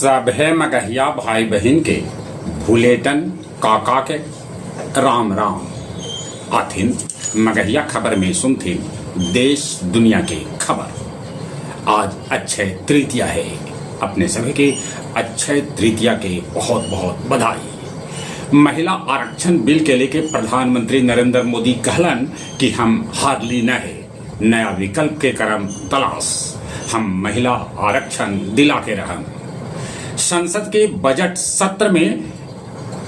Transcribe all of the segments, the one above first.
सभे मगहिया भाई बहन के भूलेटन काका के राम राम आथिन मगहिया खबर में सुनथिन देश दुनिया की खबर। आज अक्षय तृतीया है, अपने सभी के अक्षय तृतीया के बहुत बहुत बधाई। महिला आरक्षण बिल के लेके प्रधानमंत्री नरेंद्र मोदी कहलन कि हम हारली न है, नया विकल्प के करम तलाश, हम महिला आरक्षण दिला के रहम। संसद के बजट सत्र में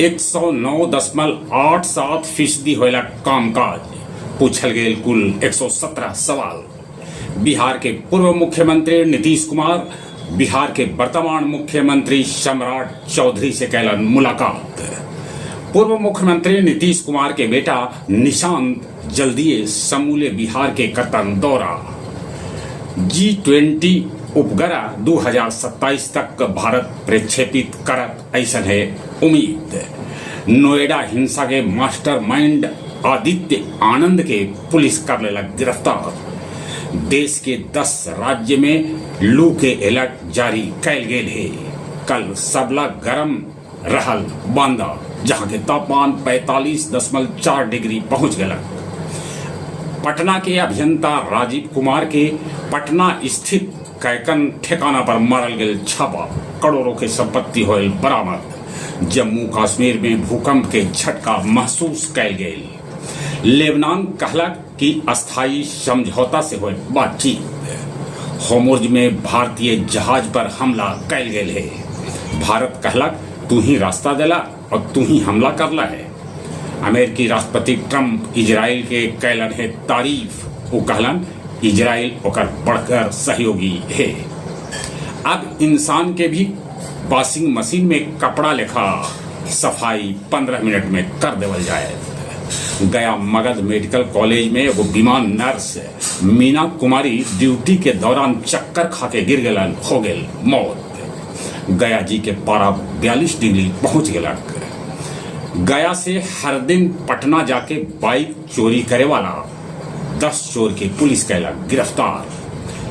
109.87% होयला कामकाज, पूछल गए कुल 117 सवाल। बिहार के पूर्व मुख्यमंत्री नीतीश कुमार बिहार के वर्तमान मुख्यमंत्री सम्राट चौधरी से कैलन मुलाकात। पूर्व मुख्यमंत्री नीतीश कुमार के बेटा निशांत जल्दी समूले बिहार के करतन दौरा। G20 उपग्रह 2027 तक भारत प्रक्षेपित करत ऐसा है उम्मीद। नोएडा हिंसा के मास्टरमाइंड आदित्य आनंद के पुलिस कर लेला गिरफ्तार। देश के 10 राज्य में लू के अलर्ट जारी कैल गेल है। कल सबला गरम रहल बांदा, जहां के तापमान 45.4 डिग्री पहुंच गया। पटना के अभियंता राजीव कुमार के पटना स्थित कैकन ठिकाना पर मारल गेल छापा, करोड़ों के संपत्ति होल बरामद। जम्मू कश्मीर में भूकंप के झटका महसूस कैल गेल। लेबनान कहलक कि अस्थायी समझौता से हो बातचीत। होर्मुज में भारतीय जहाज पर हमला कैल गेल है। भारत कहलक तू ही रास्ता देला और तू ही हमला करला है। अमेरिकी राष्ट्रपति ट्रंप इजराइल के कैलन है तारीफ। वो कहलन इजराइल ओकर बढ़कर सहयोगी है। अब इंसान के भी वॉशिंग मशीन में कपड़ा लेखा सफाई 15 मिनट में कर देवल जाए। गया मगध मेडिकल कॉलेज में वो बीमार नर्स मीना कुमारी ड्यूटी के दौरान चक्कर खा के गिर गलन, हो गेल मौत। गया जी के पारा 42 डिग्री पहुंच गया। गया से हर दिन पटना जाके बाइक चोरी करे वाला 10 चोर के पुलिस कैला गिरफ्तार।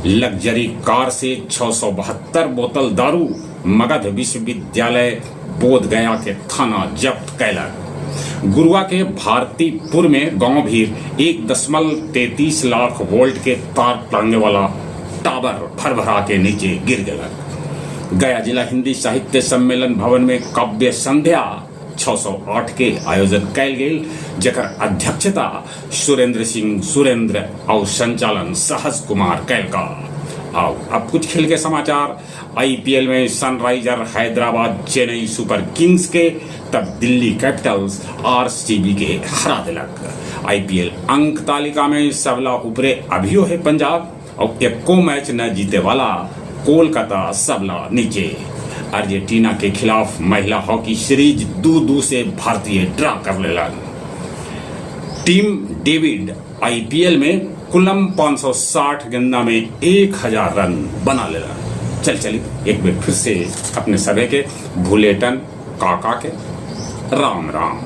लग्जरी कार से 672 बोतल दारू मगध विश्वविद्यालय बोध गया के थाना जब्त कैला। गुरुआ के भारतीपुर में गांव भीर 1.33 लाख वोल्ट के तार टांगने वाला टावर भरभरा के नीचे गिर गया। गया जिला हिंदी साहित्य सम्मेलन भवन में काव्य संध्या 608 के आयोजन कैल गेल, जकर अध्यक्षता सुरेंद्र सिंह सुरेंद्र और संचालन सहज कुमार कैल का। आओ अब कुछ खेल के समाचार। आईपीएल में Sunriser Hyderabad Chennai super Kings के तब दिल्ली कैपिटल्स आरसीबी के हरा दिलक। आईपीएल अंक तालिका में सबला ऊपरे अभियो है पंजाब और एको मैच न जीते वाला कोलकाता सबला नीचे। अर्जेंटीना के खिलाफ महिला हॉकी सीरीज 2-2 से भारतीय ड्रा कर लेला। टीम डेविड आईपीएल में कुलम 560 गेंदा में 1000 रन बना लेला। चलिए एक बार फिर से अपने सभी के भूलेटन काका के राम राम।